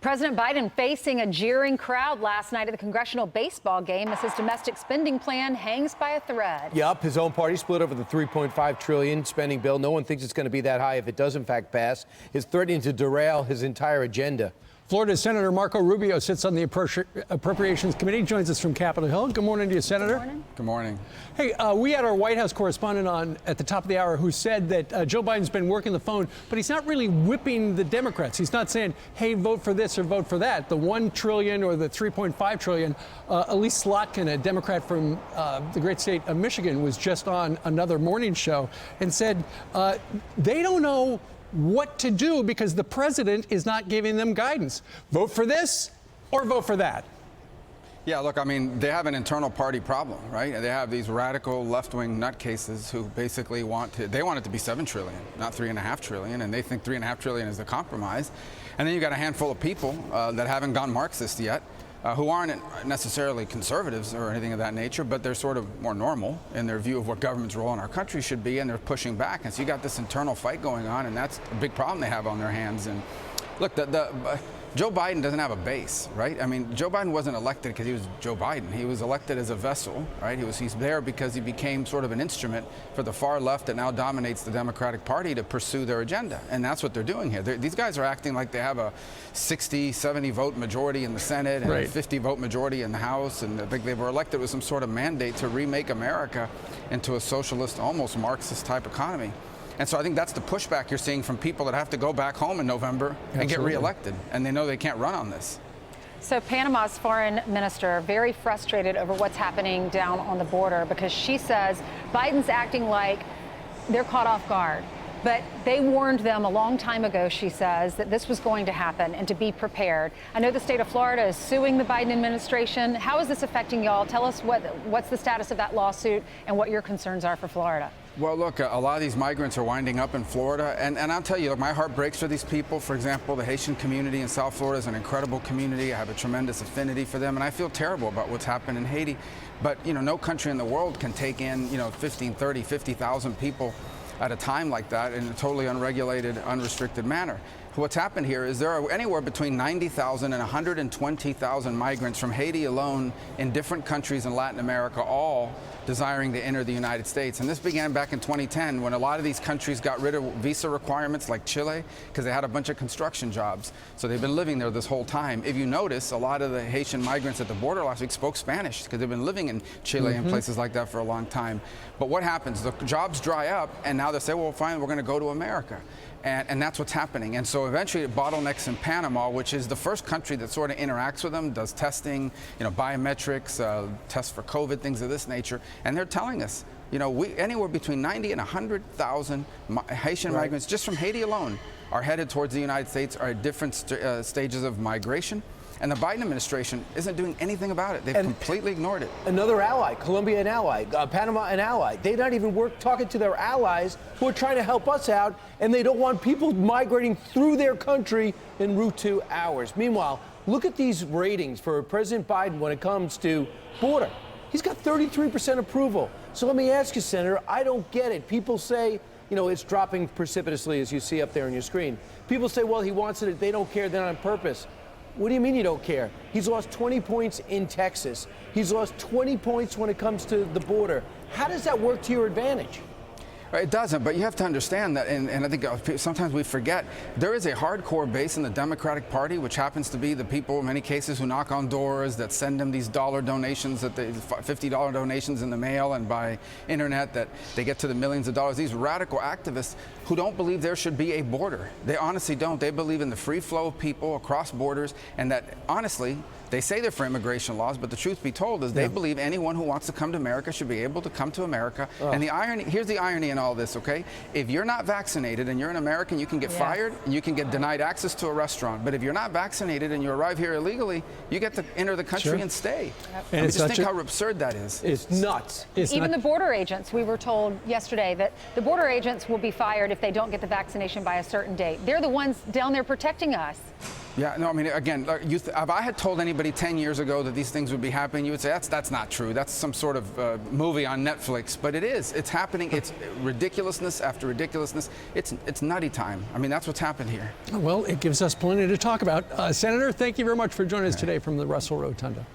President Biden facing a jeering crowd last night at the congressional baseball game as his domestic spending plan hangs by a thread. Yup, his own party split over the $3.5 trillion spending bill. No one thinks it's going to be that high if it does in fact pass. It's threatening to derail his entire agenda. Florida Senator Marco Rubio sits on the Appropriations Committee, joins us from Capitol Hill. Good morning to you, Senator. Good morning. Good morning. Hey, we had our White House correspondent on at the top of the hour who said that Joe Biden's been working the phone, but he's not really whipping the Democrats. He's not saying, hey, vote for this or vote for that. The $1 trillion or the $3.5 trillion. Elise Slotkin, a Democrat from the great state of Michigan, was just on another morning show and said they don't know what to do because the president is not giving them guidance. Vote for this or vote for that. Yeah, look, I mean, they have an internal party problem, right? They have these radical left-wing nutcases who basically want it to be $7 trillion, not $3.5 trillion, and they think $3.5 trillion is the compromise. And then you got a handful of people that haven't gone Marxist yet, who aren't necessarily conservatives or anything of that nature, but they're sort of more normal in their view of what government's role in our country should be, and they're pushing back. And so you got this internal fight going on, and that's a big problem they have on their hands. And look, Joe Biden doesn't have a base, right? I mean, Joe Biden wasn't elected because he was Joe Biden. He was elected as a vessel, right? He's there because he became sort of an instrument for the far left that now dominates the Democratic Party to pursue their agenda. And that's what they're doing here. These guys are acting like they have a 60, 70 vote majority in the Senate and a 50 vote majority in the House. And I think they were elected with some sort of mandate to remake America into a socialist, almost Marxist type economy. And so I think that's the pushback you're seeing from people that have to go back home in November and get reelected. And they know they can't run on this. So Panama's foreign minister very frustrated over what's happening down on the border because she says Biden's acting like they're caught off guard. But they warned them a long time ago, she says, that this was going to happen and to be prepared. I know the state of Florida is suing the Biden administration. How is this affecting y'all? Tell us what's the status of that lawsuit and what your concerns are for Florida. Well, look, a lot of these migrants are winding up in Florida. And I'll tell you, look, my heart breaks for these people. For example, the Haitian community in South Florida is an incredible community. I have a tremendous affinity for them. And I feel terrible about what's happened in Haiti. But, you know, no country in the world can take in, 15, 30, 50,000 people at a time like that in a totally unregulated, unrestricted manner. What's happened here is there are anywhere between 90,000 and 120,000 migrants from Haiti alone in different countries in Latin America, all desiring to enter the United States. And this began back in 2010 when a lot of these countries got rid of visa requirements like Chile because they had a bunch of construction jobs. So they've been living there this whole time. If you notice, a lot of the Haitian migrants at the border last week spoke Spanish because they've been living in Chile and places like that for a long time. But what happens? The jobs dry up and now they say, well, fine, we're going to go to America. And that's what's happening. And so eventually it bottlenecks in Panama, which is the first country that sort of interacts with them, does testing, biometrics, tests for COVID, things of this nature. And they're telling us, anywhere between 90 and 100,000 Haitian migrants just from Haiti alone are headed towards the United States, are at different stages of migration. And the Biden administration isn't doing anything about it. They've completely ignored it. Another ally, Colombia an ally, Panama an ally. They're not even talking to their allies who are trying to help us out, and they don't want people migrating through their country en route to ours. Meanwhile, look at these ratings for President Biden when it comes to border. He's got 33% approval. So let me ask you, Senator, I don't get it. People say, it's dropping precipitously, as you see up there on your screen. People say, well, he wants it. They don't care. They're not on purpose. What do you mean you don't care? He's lost 20 points in Texas. He's lost 20 points when it comes to the border. How does that work to your advantage? It doesn't, but you have to understand that, and I think sometimes we forget, there is a hardcore base in the Democratic Party, which happens to be the people, in many cases, who knock on doors, that send them these dollar donations, $50 donations in the mail and by internet, that they get to the millions of dollars. These radical activists who don't believe there should be a border. They honestly don't. They believe in the free flow of people across borders, and that, honestly, they say they're for immigration laws, but the truth be told is they believe anyone who wants to come to America should be able to come to America. And here's the irony in all this, okay? If you're not vaccinated and you're an American, you can get fired and you can get denied access to a restaurant. But if you're not vaccinated and you arrive here illegally, you get to enter the country and stay. And just think how absurd that is. It's nuts. Even the border agents, we were told yesterday that the border agents will be fired if they don't get the vaccination by a certain date. They're the ones down there protecting us. Yeah, no, I mean, again, if I had told anybody 10 years ago that these things would be happening, you would say, that's not true. That's some sort of movie on Netflix. But it is. It's happening. It's ridiculousness after ridiculousness. It's nutty time. I mean, that's what's happened here. Well, it gives us plenty to talk about. Senator, thank you very much for joining us today from the Russell Rotunda.